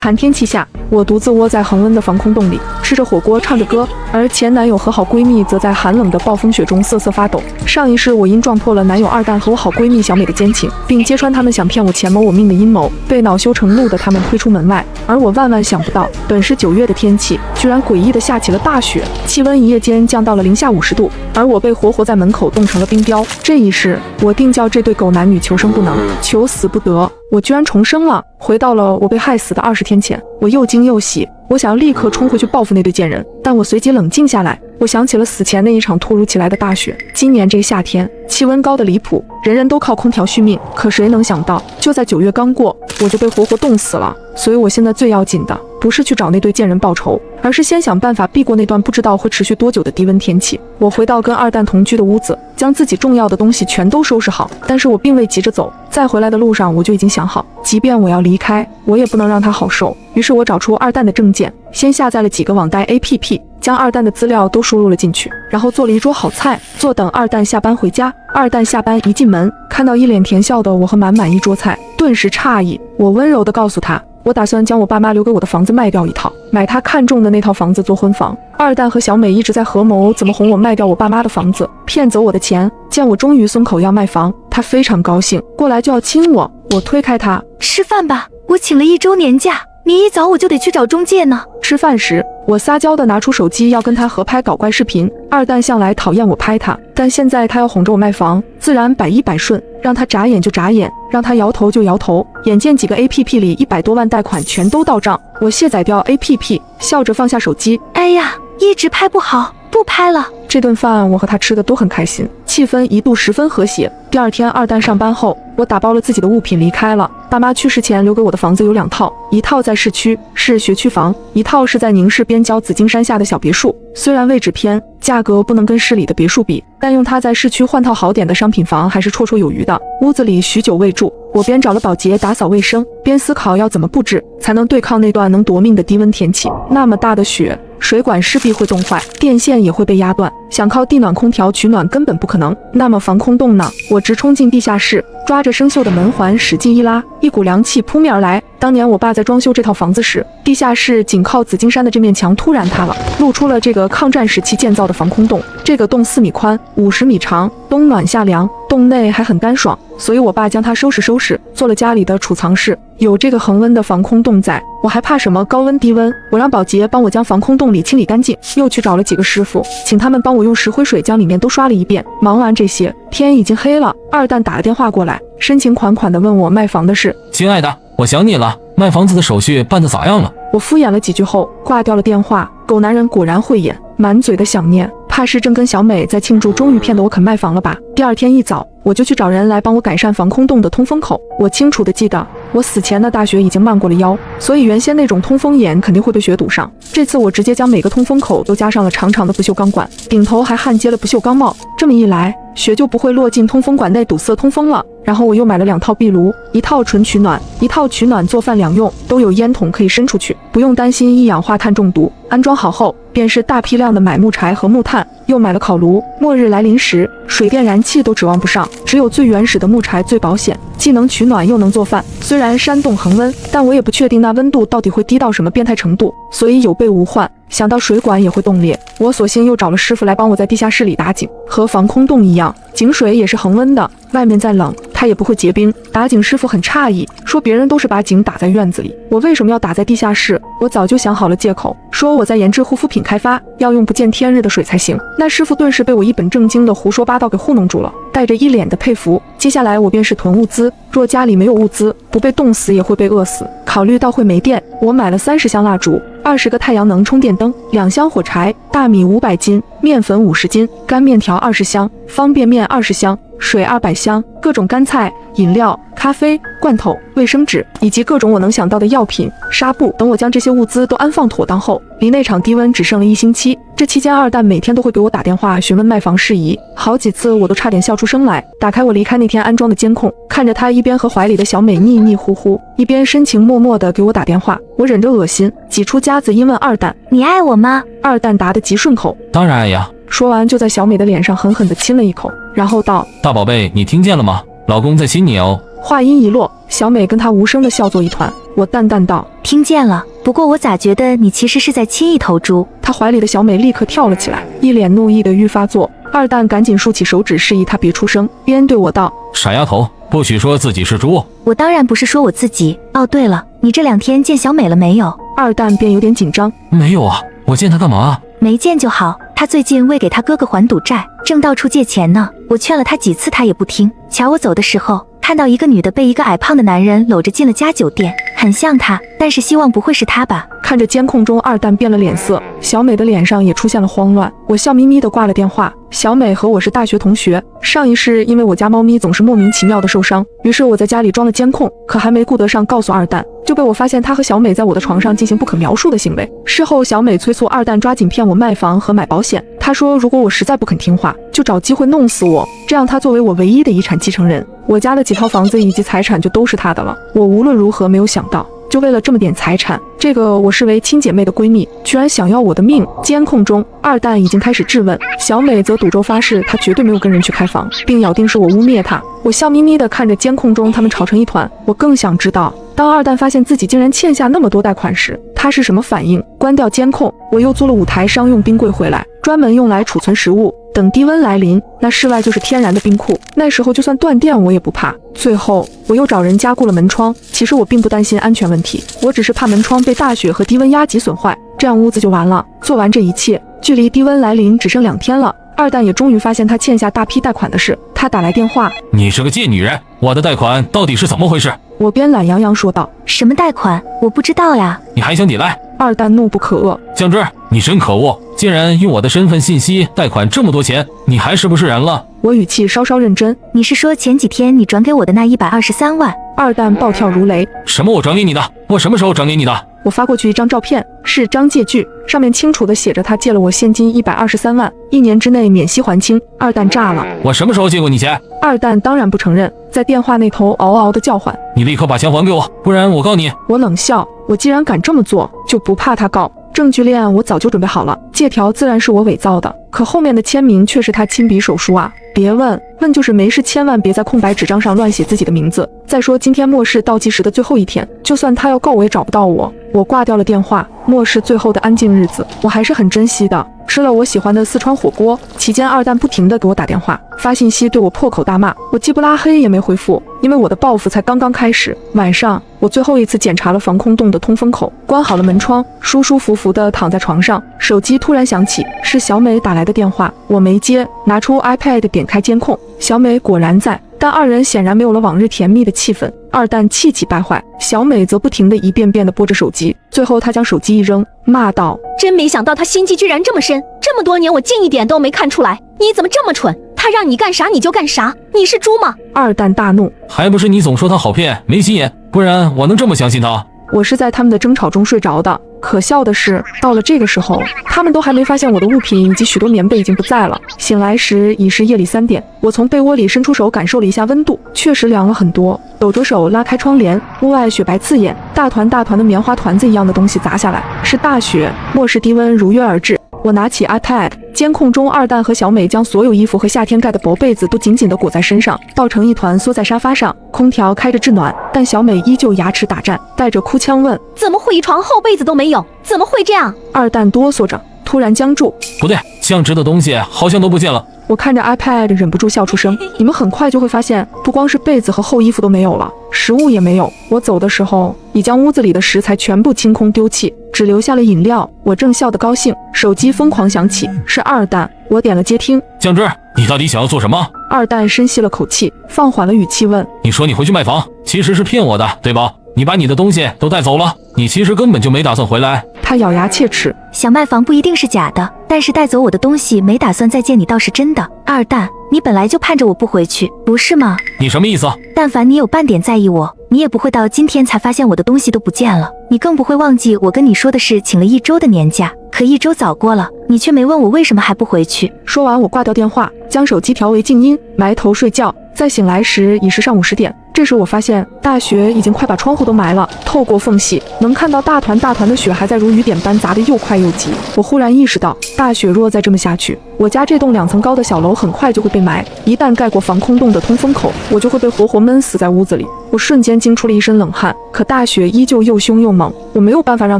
寒天气下，我独自窝在恒温的防空洞里，吃着火锅，唱着歌，而前男友和好闺蜜则在寒冷的暴风雪中瑟瑟发抖。上一世，我因撞破了男友二蛋和我好闺蜜小美的奸情，并揭穿他们想骗我钱谋我命的阴谋，被恼羞成怒的他们推出门外。而我万万想不到，本是9月的天气，居然诡异的下起了大雪，气温一夜间降到了零下50度，而我被活活在门口冻成了冰雕。这一世，我定叫这对狗男女求生不能，求死不得。我居然重生了，回到了我被害死的20天前。我又惊又喜，我想要立刻冲回去报复那对贱人，但我随即冷静下来。我想起了死前那一场突如其来的大雪。今年这个夏天，气温高的离谱，人人都靠空调续命。可谁能想到，就在9月刚过，我就被活活冻死了。所以我现在最要紧的，不是去找那对贱人报仇，而是先想办法避过那段不知道会持续多久的低温天气。我回到跟二蛋同居的屋子，将自己重要的东西全都收拾好。但是我并未急着走，在回来的路上我就已经想好，即便我要离开，我也不能让他好受。于是我找出二蛋的证件，先下载了几个网贷 APP， 将二蛋的资料都输入了进去，然后做了一桌好菜，坐等二蛋下班回家。二蛋下班一进门，看到一脸甜笑的我和满满一桌菜，顿时诧异。我温柔地告诉他，我打算将我爸妈留给我的房子卖掉一套，买他看中的那套房子做婚房。二蛋和小美一直在合谋怎么哄我卖掉我爸妈的房子，骗走我的钱。见我终于松口要卖房，他非常高兴，过来就要亲我。我推开他，吃饭吧，我请了1周年假，你一早我就得去找中介呢。吃饭时，我撒娇地拿出手机要跟他合拍搞怪视频。二蛋向来讨厌我拍他，但现在他要哄着我卖房，自然百依百顺，让他眨眼就眨眼，让他摇头就摇头。眼见几个 APP 里100多万贷款全都到账，我卸载掉 APP， 笑着放下手机。哎呀，一直拍不好，不拍了。这顿饭我和他吃的都很开心，气氛一度十分和谐。第二天二蛋上班后，我打包了自己的物品离开了。爸妈去世前留给我的房子有2套，一套在市区，是学区房，一套是在宁市边郊紫金山下的小别墅。虽然位置偏，价格不能跟市里的别墅比，但用它在市区换套好点的商品房还是绰绰有余的。屋子里许久未住，我边找了保洁打扫卫生，边思考要怎么布置才能对抗那段能夺命的低温天气。那么大的雪，水管势必会冻坏，电线也会被压断，想靠地暖空调取暖根本不可能。那么防空洞呢？我直冲进地下室，抓着生锈的门环使劲一拉，一股凉气扑面而来。当年我爸在装修这套房子时，地下室紧靠紫金山的这面墙突然塌了，露出了这个抗战时期建造的防空洞。这个洞4米宽，50米长，冬暖夏凉，洞内还很干爽，所以我爸将它收拾，做了家里的储藏室。有这个恒温的防空洞在，我还怕什么高温低温？我让保洁帮我将防空洞里清理干净，又去找了几个师傅，请他们帮我用石灰水将里面都刷了一遍。忙完这些，天已经黑了。二蛋打了电话过来，深情款款地问我卖房的事。亲爱的，我想你了，卖房子的手续办得咋样了？我敷衍了几句后挂掉了电话。狗男人果然慧眼，满嘴的想念，怕是正跟小美在庆祝终于骗得我肯卖房了吧。第二天一早，我就去找人来帮我改善防空洞的通风口。我清楚地记得，我死前的大雪已经漫过了腰，所以原先那种通风眼肯定会被雪堵上。这次我直接将每个通风口都加上了长长的不锈钢管，顶头还焊接了不锈钢帽，这么一来，雪就不会落进通风管内堵塞通风了。然后我又买了2套壁炉，一套纯取暖，一套取暖做饭两用，都有烟筒可以伸出去，不用担心一氧化碳中毒。安装好后，便是大批量的买木柴和木炭，又买了烤炉。末日来临时，水电燃气都指望不上，只有最原始的木柴最保险，既能取暖又能做饭。虽然山洞恒温，但我也不确定那温度到底会低到什么变态程度，所以有备无患。想到水管也会冻裂，我索性又找了师傅来帮我在地下室里打井，和防空洞一样，井水也是恒温的，外面再冷它也不会结冰。打井师傅很诧异，说别人都是把井打在院子里，我为什么要打在地下室？我早就想好了借口，说我在研制护肤品开发，要用不见天日的水才行。那师傅顿时被我一本正经的胡说八道给糊弄住了，带着一脸的佩服。接下来我便是囤物资，若家里没有物资，不被冻死也会被饿死。考虑到会没电，我买了30箱蜡烛，20个太阳能充电灯，2箱火柴，大米500斤，面粉50斤，干面条20箱，方便面20箱，水200箱，各种干菜、饮料、咖啡、罐头、卫生纸，以及各种我能想到的药品、纱布等。我将这些物资都安放妥当后，离那场低温只剩了1星期。这期间，二蛋每天都会给我打电话询问卖房事宜，好几次我都差点笑出声来。打开我离开那天安装的监控，看着他一边和怀里的小美腻腻呼呼，一边深情脉脉地给我打电话，我忍着恶心，挤出夹子音问二蛋：“你爱我吗？”二蛋答得极顺口：“当然爱呀。”说完就在小美的脸上狠狠地亲了一口，然后道：“大宝贝，你听见了吗？老公在亲你哦。”话音一落，小美跟她无声的笑作一团。我淡淡道：听见了，不过我咋觉得你其实是在亲一头猪？她怀里的小美立刻跳了起来，一脸怒意的愈发作。二蛋赶紧竖起手指示意她别出声，边对我道：傻丫头，不许说自己是猪。我当然不是说我自己。哦，对了，你这2天见小美了没有？二蛋便有点紧张。没有啊，我见她干嘛啊？没见就好，她最近为给她哥哥还赌债，正到处借钱呢。我劝了她几次，她也不听。瞧我走的时候，看到一个女的被一个矮胖的男人搂着进了家酒店，很像她，但是希望不会是她吧。看着监控中二蛋变了脸色，小美的脸上也出现了慌乱。我笑眯眯地挂了电话。小美和我是大学同学，上一世因为我家猫咪总是莫名其妙的受伤，于是我在家里装了监控，可还没顾得上告诉二蛋，就被我发现她和小美在我的床上进行不可描述的行为。事后小美催促二蛋抓紧骗我卖房和买保险，她说如果我实在不肯听话，就找机会弄死我，这样她作为我唯一的遗产继承人，我家的几套房子以及财产就都是她的了。我无论如何没有想到，就为了这么点财产，这个我视为亲姐妹的闺蜜居然想要我的命。监控中二蛋已经开始质问，小美则赌咒发誓她绝对没有跟人去开房，并咬定是我污蔑她。我笑眯眯地看着监控中他们吵成一团，我更想知道当二蛋发现自己竟然欠下那么多贷款时，他是什么反应。关掉监控，我又租了5台商用冰柜回来，专门用来储存食物，等低温来临，那室外就是天然的冰库，那时候就算断电我也不怕。最后我又找人加固了门窗，其实我并不担心安全问题，我只是怕门窗被大雪和低温压级损坏，这样屋子就完了。做完这一切，距离低温来临只剩2天了，二蛋也终于发现他欠下大批贷款的事。他打来电话：你是个贱女人，我的贷款到底是怎么回事？我边懒洋洋说道：什么贷款？我不知道呀。你还想抵赖？二蛋怒不可遏：酱汁，你真可恶，竟然用我的身份信息贷款这么多钱，你还是不是人了？我语气稍稍认真：你是说前几天你转给我的那123万？二蛋暴跳如雷：什么我转给你的？我什么时候转给你的？我发过去一张照片，是张借据，上面清楚地写着他借了我现金123万，1年之内免息还清。二蛋炸了：我什么时候借过你钱？二蛋当然不承认，在电话那头嗷嗷地叫唤：你立刻把钱还给我，不然我告你！我冷笑：我既然敢这么做，就不怕他告。证据链我早就准备好了，借条自然是我伪造的，可后面的签名却是他亲笔手书啊！别问，问就是没事，千万别在空白纸张上乱写自己的名字。再说今天末世倒计时的最后一天，就算他要告我也找不到我。我挂掉了电话，末世最后的安静日子，我还是很珍惜的。吃了我喜欢的四川火锅期间，二蛋不停地给我打电话发信息，对我破口大骂，我既不拉黑也没回复，因为我的报复才刚刚开始。晚上我最后一次检查了防空洞的通风口，关好了门窗，舒舒服服地躺在床上，手机突然响起，是小美打来的电话，我没接，拿出 iPad 点开监控，小美果然在，但二人显然没有了往日甜蜜的气氛。二蛋气急败坏，小美则不停地一遍遍地拨着手机，最后她将手机一扔，骂道：真没想到他心机居然这么深，这么多年我近一点都没看出来，你怎么这么蠢？他让你干啥你就干啥，你是猪吗？二蛋大怒：还不是你总说他好骗没心眼，不然我能这么相信他？我是在他们的争吵中睡着的，可笑的是，到了这个时候，他们都还没发现我的物品以及许多棉被已经不在了。醒来时已是夜里3点，我从被窝里伸出手感受了一下温度，确实凉了很多。抖着手拉开窗帘，屋外雪白刺眼，大团大团的棉花团子一样的东西砸下来，是大雪，末世低温如约而至。我拿起 iPad， 监控中二蛋和小美将所有衣服和夏天盖的薄被子都紧紧地裹在身上，抱成一团缩在沙发上，空调开着制暖，但小美依旧牙齿打颤，带着哭腔问：怎么会一床厚被子都没有？怎么会这样？二蛋哆嗦着，突然僵住：不对，酱汁的东西好像都不见了。我看着 iPad 忍不住笑出声。你们很快就会发现，不光是被子和厚衣服都没有了，食物也没有。我走的时候已将屋子里的食材全部清空丢弃，只留下了饮料。我正笑得高兴，手机疯狂响起，是二蛋。我点了接听。酱汁，你到底想要做什么？二蛋深吸了口气，放缓了语气问：你说你回去卖房，其实是骗我的，对吧？你把你的东西都带走了，你其实根本就没打算回来。他咬牙切齿：想卖房不一定是假的，但是带走我的东西没打算再见你倒是真的。二蛋，你本来就盼着我不回去，不是吗？你什么意思？但凡你有半点在意我，你也不会到今天才发现我的东西都不见了，你更不会忘记我跟你说的是请了1周的年假，可1周早过了，你却没问我为什么还不回去。说完我挂掉电话，将手机调为静音，埋头睡觉。再醒来时已是上午10点，这时我发现大雪已经快把窗户都埋了，透过缝隙能看到大团大团的雪还在如雨点般砸得又快又急。我忽然意识到，大雪若再这么下去，我家这栋2层高的小楼很快就会被埋，一旦盖过防空洞的通风口，我就会被活活闷死在屋子里。我瞬间惊出了一身冷汗。可大雪依旧又凶又猛，我没有办法让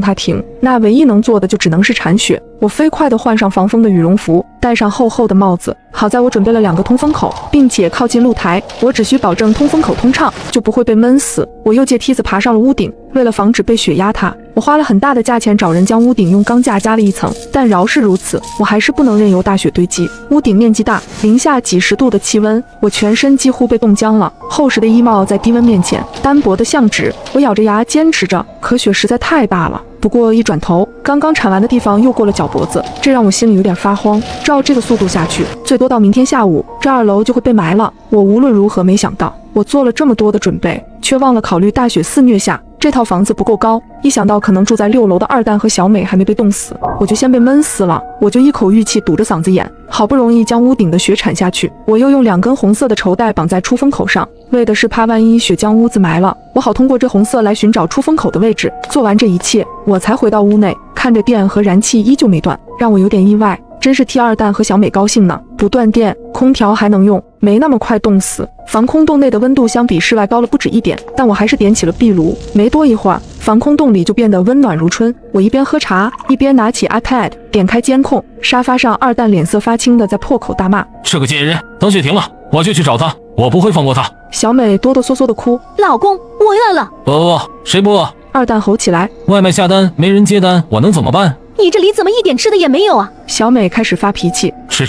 它停，那唯一能做的就只能是铲雪。我飞快地换上防风的羽绒服，戴上厚厚的帽子。好在我准备了2个通风口，并且靠近露台，我只需保证通风口通畅，就不会被闷死。我又借梯子爬上了屋顶，为了防止被雪压塌，我花了很大的价钱找人将屋顶用钢架加了一层，但饶是如此，我还是不能任由大雪堆积。屋顶面积大，零下几十度的气温，我全身几乎被冻僵了。厚实的衣帽在低温面前单薄的像纸，我咬着牙坚持着，可雪实在太大了。不过一转头，刚刚铲完的地方又过了脚脖子，这让我心里有点发慌。照这个速度下去，最多到明天下午，这2楼就会被埋了。我无论如何没想到，我做了这么多的准备，却忘了考虑大雪肆虐下这套房子不够高。一想到可能住在6楼的二蛋和小美还没被冻死，我就先被闷死了。我就一口玉气堵着嗓子眼，好不容易将屋顶的雪铲下去。我又用2根红色的绸带绑在出风口上，为的是怕万一雪将屋子埋了，我好通过这红色来寻找出风口的位置。做完这一切，我才回到屋内，看着电和燃气依旧没断，让我有点意外。真是替二蛋和小美高兴呢，不断电，空调还能用，没那么快冻死。防空洞内的温度相比室外高了不止1点，但我还是点起了壁炉。没多一会儿，防空洞里就变得温暖如春。我一边喝茶，一边拿起 iPad， 点开监控。沙发上，二蛋脸色发青的在破口大骂：“这个贱人！等雪停了，我就去找他，我不会放过他。”小美哆哆嗦嗦的哭：“老公，我饿了。”“不，谁不饿？”二蛋吼起来：“外卖下单没人接单，我能怎么办？”“你这里怎么一点吃的也没有啊？”小美开始发脾气：“吃，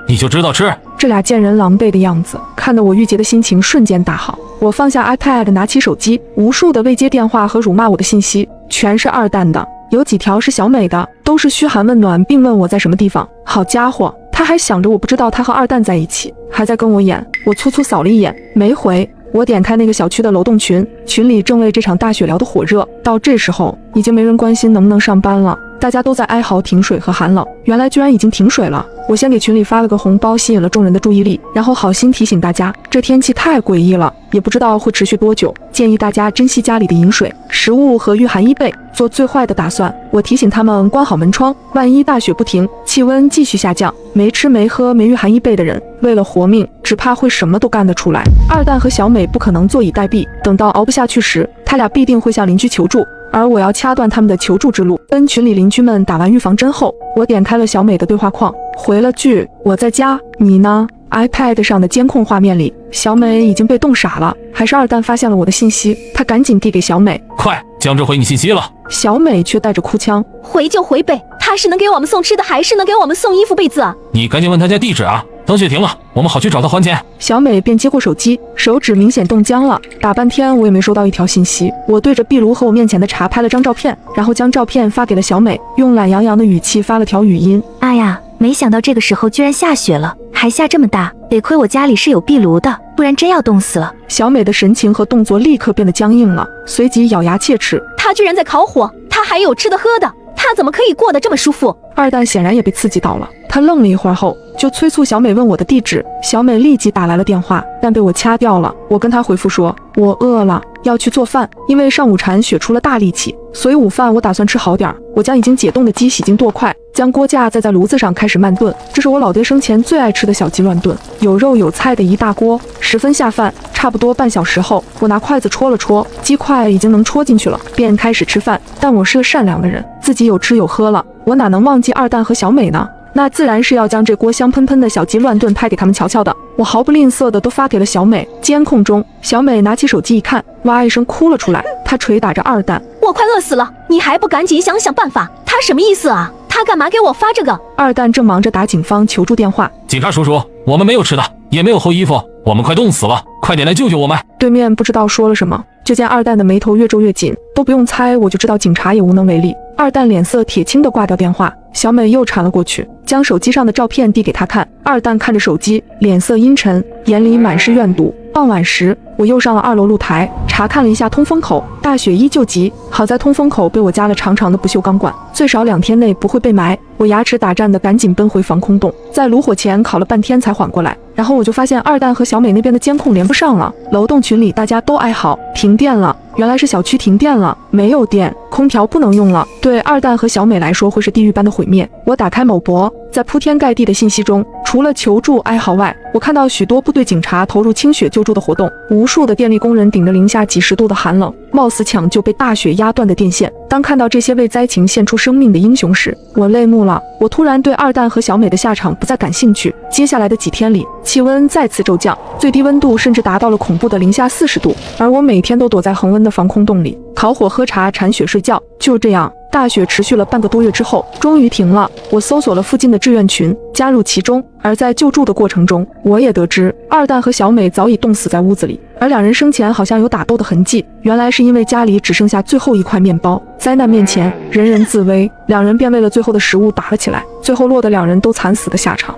你就知道吃。”这俩贱人狼狈的样子，看得我郁结的心情瞬间大好。我放下 iPad， 拿起手机，无数的未接电话和辱骂我的信息，全是二蛋的，有几条是小美的，都是嘘寒问暖，并问我在什么地方。好家伙，他还想着我不知道他和二蛋在一起，还在跟我演。我粗粗扫了一眼，没回。我点开那个小区的楼栋群，群里正为这场大雪聊得火热。到这时候，已经没人关心能不能上班了，大家都在哀嚎停水和寒冷。原来居然已经停水了。我先给群里发了个红包，吸引了众人的注意力，然后好心提醒大家，这天气太诡异了，也不知道会持续多久，建议大家珍惜家里的饮水、食物和御寒衣被，做最坏的打算。我提醒他们关好门窗，万一大雪不停，气温继续下降，没吃没喝没御寒衣被的人，为了活命，只怕会什么都干得出来。二蛋和小美不可能坐以待毙，等到熬不下去时，他俩必定会向邻居求助，而我要掐断他们的求助之路。跟群里邻居们打完预防针后，我点开了小美的对话框，回了句我在家，你呢？iPad 上的监控画面里，小美已经被冻傻了。还是二蛋发现了我的信息，他赶紧递给小美：“快，江浙回你信息了。”小美却带着哭腔：“回就回呗，他是能给我们送吃的，还是能给我们送衣服被子啊？”“你赶紧问他家地址啊，等雪停了，我们好去找他还钱。”小美便接过手机，手指明显冻僵了。打半天我也没收到一条信息。我对着壁炉和我面前的茶拍了张照片，然后将照片发给了小美，用懒洋洋的语气发了条语音：“哎呀，没想到这个时候居然下雪了，还下这么大，得亏我家里是有壁炉的，不然真要冻死了。”小美的神情和动作立刻变得僵硬了，随即咬牙切齿：“他居然在烤火，他还有吃的喝的，他怎么可以过得这么舒服？”二蛋显然也被刺激到了，他愣了一会儿后，就催促小美问我的地址。小美立即打来了电话，但被我掐掉了。我跟她回复说，我饿了，要去做饭，因为上午铲雪出了大力气，所以午饭我打算吃好点。我将已经解冻的鸡洗净剁块，将锅架再在炉子上开始慢炖。这是我老爹生前最爱吃的小鸡乱炖，有肉有菜的一大锅，十分下饭。差不多半小时后，我拿筷子戳了戳，鸡块已经能戳进去了，便开始吃饭。但我是个善良的人，自己有吃有喝了，我哪能忘记二蛋和小美呢？那自然是要将这锅香喷喷的小鸡乱炖拍给他们瞧瞧的。我毫不吝啬的都发给了小美。监控中，小美拿起手机一看，哇一声哭了出来，她捶打着二蛋：“我快饿死了，你还不赶紧想想办法？他什么意思啊？他干嘛给我发这个？”二蛋正忙着打警方求助电话：“警察叔叔，我们没有吃的，也没有厚衣服，我们快冻死了，快点来救救我们！”对面不知道说了什么，就见二蛋的眉头越皱越紧，都不用猜我就知道警察也无能为力。二蛋脸色铁青的挂掉电话，小美又缠了过去，将手机上的照片递给他看。二蛋看着手机，脸色阴沉，眼里满是怨毒。傍晚时，我又上了2楼露台，查看了一下通风口，大雪依旧急，好在通风口被我加了长长的不锈钢管，最少2天内不会被埋。我牙齿打颤的赶紧奔回防空洞，在炉火前烤了半天才缓过来。然后我就发现二蛋和小美那边的监控连不上了，楼栋群里大家都哀嚎，停电了。原来是小区停电了，没有电，空调不能用了，对二蛋和小美来说会是地狱般的毁灭。我打开某博，在铺天盖地的信息中，除了求助哀嚎外，我我看到许多部队警察投入清雪救助的活动，无数的电力工人顶着零下几十度的寒冷，冒死抢救被大雪压断的电线。当看到这些为灾情献出生命的英雄时，我泪目了。我突然对二蛋和小美的下场不再感兴趣。接下来的几天里，气温再次骤降，最低温度甚至达到了恐怖的零下40度，而我每天都躲在恒温的防空洞里，烤火喝茶铲雪睡觉。就这样，大雪持续了半个多月之后，终于停了。我搜索了附近的志愿群，加入其中。而在救助的过程中，我也得知二蛋和小美早已冻死在屋子里，而两人生前好像有打斗的痕迹，原来是因为家里只剩下最后一块面包。灾难面前，人人自危，两人便为了最后的食物打了起来，最后落得两人都惨死的下场。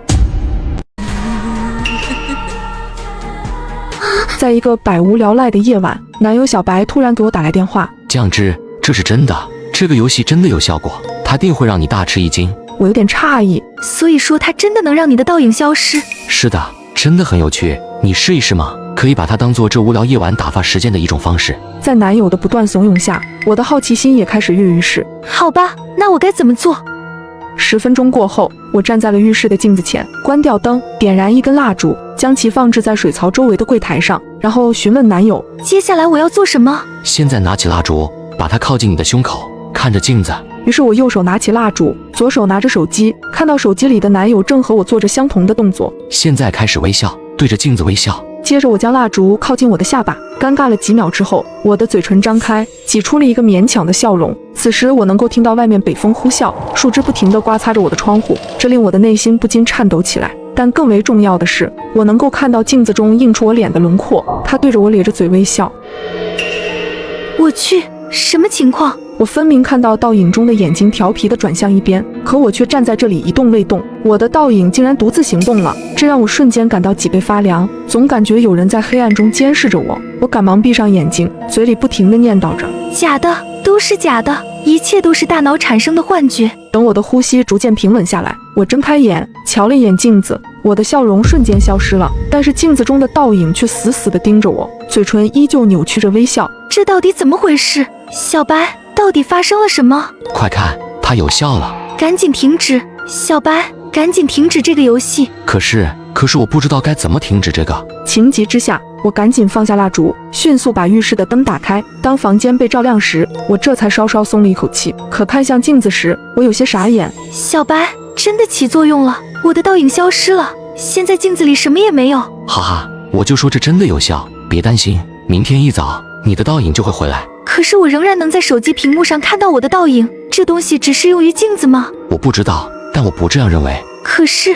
在一个百无聊赖的夜晚，男友小白突然给我打来电话。酱汁，这是真的，这个游戏真的有效果，它定会让你大吃一惊。我有点诧异，所以说它真的能让你的倒影消失？是的，真的很有趣，你试一试吗？可以把它当做这无聊夜晚打发时间的一种方式。在男友的不断怂恿下，我的好奇心也开始跃跃欲试。好吧，那我该怎么做？10分钟过后，我站在了浴室的镜子前，关掉灯，点燃一根蜡烛，将其放置在水槽周围的柜台上，然后询问男友：接下来我要做什么？现在拿起蜡烛，把它靠近你的胸口，看着镜子。于是我右手拿起蜡烛，左手拿着手机，看到手机里的男友正和我做着相同的动作。现在开始微笑，对着镜子微笑。接着我将蜡烛靠近我的下巴，尴尬了几秒之后，我的嘴唇张开，挤出了一个勉强的笑容。此时我能够听到外面北风呼啸，树枝不停地刮擦着我的窗户，这令我的内心不禁颤抖起来。但更为重要的是，我能够看到镜子中映出我脸的轮廓，他对着我咧着嘴微笑。我去，什么情况？我分明看到倒影中的眼睛调皮地转向一边，可我却站在这里一动未动。我的倒影竟然独自行动了，这让我瞬间感到脊背发凉，总感觉有人在黑暗中监视着我。我赶忙闭上眼睛，嘴里不停地念叨着：假的，都是假的，一切都是大脑产生的幻觉。等我的呼吸逐渐平稳下来，我睁开眼，瞧了一眼镜子，我的笑容瞬间消失了，但是镜子中的倒影却死死地盯着我，嘴唇依旧扭曲着微笑。这到底怎么回事？小白，到底发生了什么？快看，它有效了！赶紧停止，小白，赶紧停止这个游戏！可是我不知道该怎么停止这个。情急之下，我赶紧放下蜡烛，迅速把浴室的灯打开。当房间被照亮时，我这才稍稍松了一口气。可看向镜子时，我有些傻眼。小白，真的起作用了，我的倒影消失了，现在镜子里什么也没有。哈哈，我就说这真的有效，别担心，明天一早你的倒影就会回来。可是我仍然能在手机屏幕上看到我的倒影，这东西只适用于镜子吗？我不知道，但我不这样认为。可是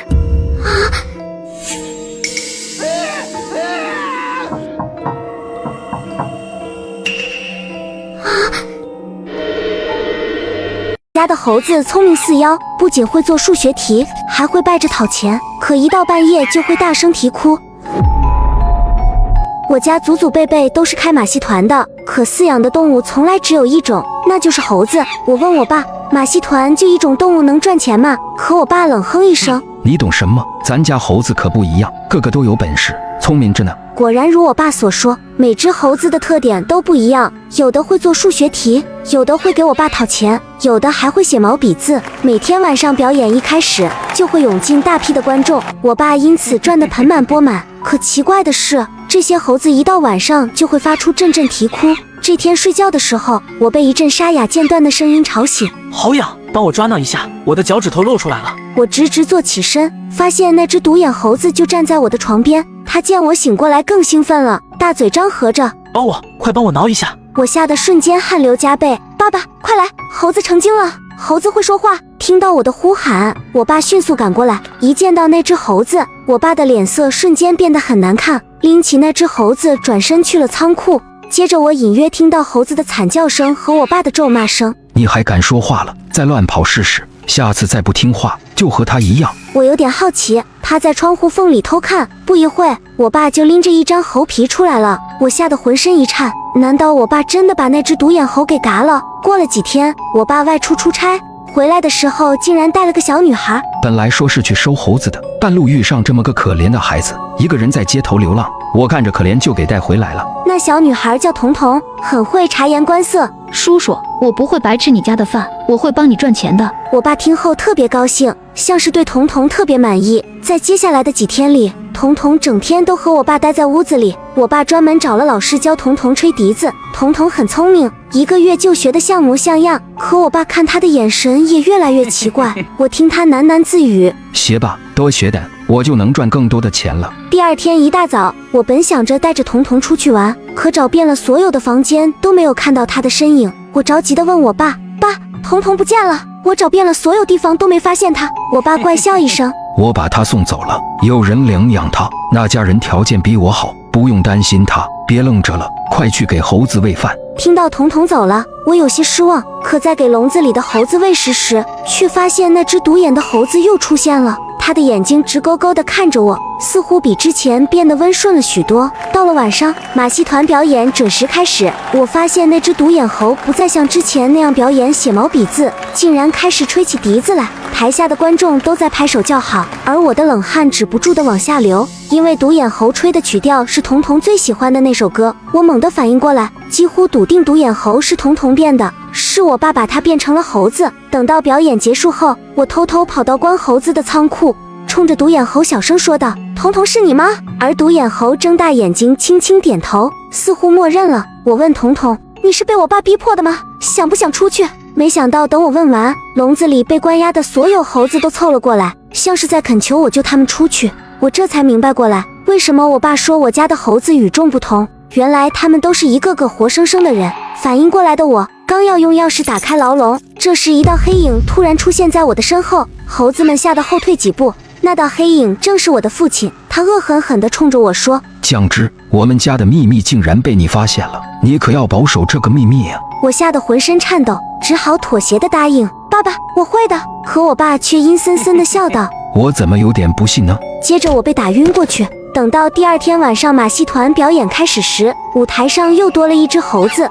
家的猴子聪明似妖，不仅会做数学题，还会败着讨钱，可一到半夜就会大声啼哭。我家祖祖辈辈都是开马戏团的，可饲养的动物从来只有一种，那就是猴子。我问我爸，马戏团就一种动物能赚钱吗？可我爸冷哼一声，你懂什么？咱家猴子可不一样，个个都有本事，聪明着呢。果然如我爸所说，每只猴子的特点都不一样，有的会做数学题，有的会给我爸讨钱，有的还会写毛笔字。每天晚上表演一开始，就会涌进大批的观众，我爸因此赚得盆满钵满。可奇怪的是，这些猴子一到晚上就会发出阵阵啼哭。这天睡觉的时候，我被一阵沙哑间断的声音吵醒。好痒，帮我抓挠一下，我的脚趾头露出来了。我直直坐起身，发现那只独眼猴子就站在我的床边。它见我醒过来更兴奋了，大嘴张合着，快帮我挠一下。我吓得瞬间汗流浃背。爸爸，快来，猴子成精了，猴子会说话。听到我的呼喊，我爸迅速赶过来，一见到那只猴子，我爸的脸色瞬间变得很难看，拎起那只猴子转身去了仓库。接着我隐约听到猴子的惨叫声和我爸的咒骂声。你还敢说话了？再乱跑试试，下次再不听话就和他一样。我有点好奇，他在窗户缝里偷看，不一会我爸就拎着一张猴皮出来了。我吓得浑身一颤，难道我爸真的把那只独眼猴给嘎了？过了几天，我爸外出出差，回来的时候竟然带了个小女孩。本来说是去收猴子的，半路遇上这么个可怜的孩子，一个人在街头流浪，我看着可怜就给带回来了。那小女孩叫彤彤，很会察言观色。叔叔，我不会白吃你家的饭，我会帮你赚钱的。我爸听后特别高兴，像是对彤彤特别满意。在接下来的几天里，彤彤整天都和我爸待在屋子里，我爸专门找了老师教彤彤吹笛子。彤彤很聪明，1个月就学得像模像样，可我爸看他的眼神也越来越奇怪。我听他喃喃自语：学吧，多学点，我就能赚更多的钱了。第二天一大早，我本想着带着彤彤出去玩，可找遍了所有的房间都没有看到他的身影。我着急地问我爸：爸，彤彤不见了，我找遍了所有地方都没发现他。我爸怪笑一声：我把他送走了，有人领养他，那家人条件比我好，不用担心他，别愣着了，快去给猴子喂饭。听到彤彤走了，我有些失望，可在给笼子里的猴子喂食时，却发现那只独眼的猴子又出现了。他的眼睛直勾勾地看着我，似乎比之前变得温顺了许多。到了晚上，马戏团表演准时开始，我发现那只独眼猴不再像之前那样表演写毛笔字，竟然开始吹起笛子来。台下的观众都在拍手叫好，而我的冷汗止不住地往下流，因为独眼猴吹的曲调是彤彤最喜欢的那首歌。我猛地反应过来，几乎笃定独眼猴是彤彤变的，是我爸把它变成了猴子。等到表演结束后，我偷偷跑到关猴子的仓库，冲着独眼猴小声说道：彤彤是你吗？而独眼猴睁大眼睛轻轻点头，似乎默认了。我问彤彤：你是被我爸逼迫的吗？想不想出去？没想到等我问完，笼子里被关押的所有猴子都凑了过来，像是在恳求我救他们出去。我这才明白过来，为什么我爸说我家的猴子与众不同，原来他们都是一个个活生生的人。反应过来的我刚要用钥匙打开牢笼，这时一道黑影突然出现在我的身后，猴子们吓得后退几步。那道黑影正是我的父亲，他恶狠狠地冲着我说：酱汁，我们家的秘密竟然被你发现了，你可要保守这个秘密啊！我吓得浑身颤抖，只好妥协地答应：爸爸，我会的。可我爸却阴森森地笑道：我怎么有点不信呢？接着我被打晕过去。等到第二天晚上马戏团表演开始时，舞台上又多了一只猴子。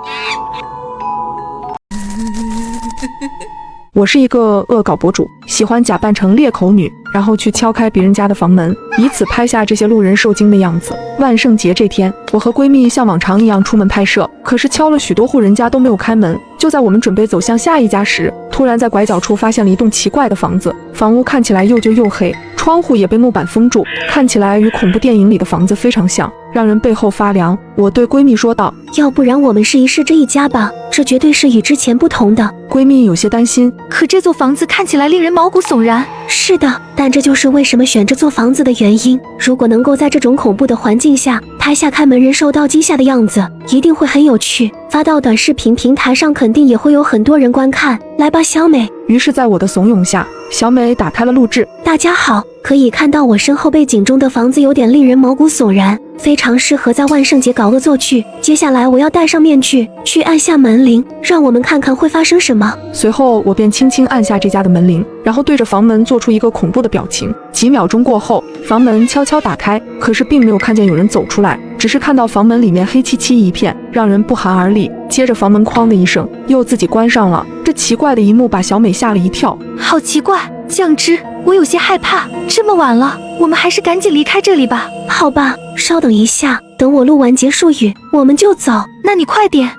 我是一个恶搞博主，喜欢假扮成裂口女，然后去敲开别人家的房门，以此拍下这些路人受惊的样子。万圣节这天，我和闺蜜像往常一样出门拍摄，可是敲了许多户人家都没有开门。就在我们准备走向下一家时，突然在拐角处发现了一栋奇怪的房子，房屋看起来又旧又黑，窗户也被木板封住，看起来与恐怖电影里的房子非常像，让人背后发凉。我对闺蜜说道：要不然我们试一试这一家吧，这绝对是与之前不同的。闺蜜有些担心，可这座房子看起来令人毛骨悚然。是的，但这就是为什么选这座房子的原因。如果能够在这种恐怖的环境下拍下开门人受到惊吓的样子，一定会很有趣，发到短视频平台上肯定也会有很多人观看。来吧，小美。于是在我的怂恿下，小美打开了录制。大家好，可以看到我身后背景中的房子有点令人毛骨悚然，非常适合在万圣节搞恶作剧。接下来我要戴上面具，去按下门铃，让我们看看会发生什么。随后我便轻轻按下这家的门铃，然后对着房门做出一个恐怖的表情。几秒钟过后，房门悄悄打开，可是并没有看见有人走出来，只是看到房门里面黑漆漆一片，让人不寒而栗。接着房门哐的一声又自己关上了，这奇怪的一幕把小美吓了一跳。好奇怪，酱汁，我有些害怕。这么晚了，我们还是赶紧离开这里吧。好吧，稍等一下，等我录完结束语，我们就走。那你快点。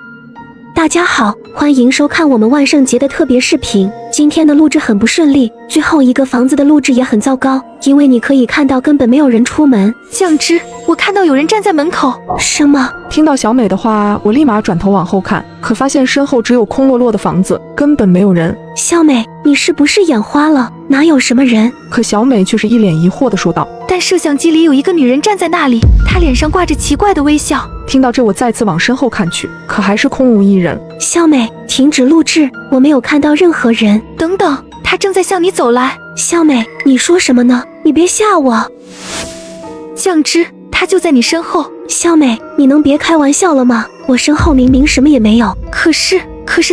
大家好，欢迎收看我们万圣节的特别视频。今天的录制很不顺利，最后一个房子的录制也很糟糕，因为你可以看到根本没有人出门。酱汁，我看到有人站在门口。什么？听到小美的话，我立马转头往后看，可发现身后只有空落落的房子，根本没有人。小美，你是不是眼花了？哪有什么人？可小美却是一脸疑惑地说道：但摄像机里有一个女人站在那里，她脸上挂着奇怪的微笑。听到这，我再次往身后看去，可还是空无一人。小美，停止录制，我没有看到任何人。等等，她正在向你走来。小美，你说什么呢？你别吓我。酱汁，她就在你身后。小美，你能别开玩笑了吗？我身后明明什么也没有。可是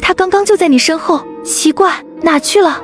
她刚刚就在你身后，奇怪，哪去了？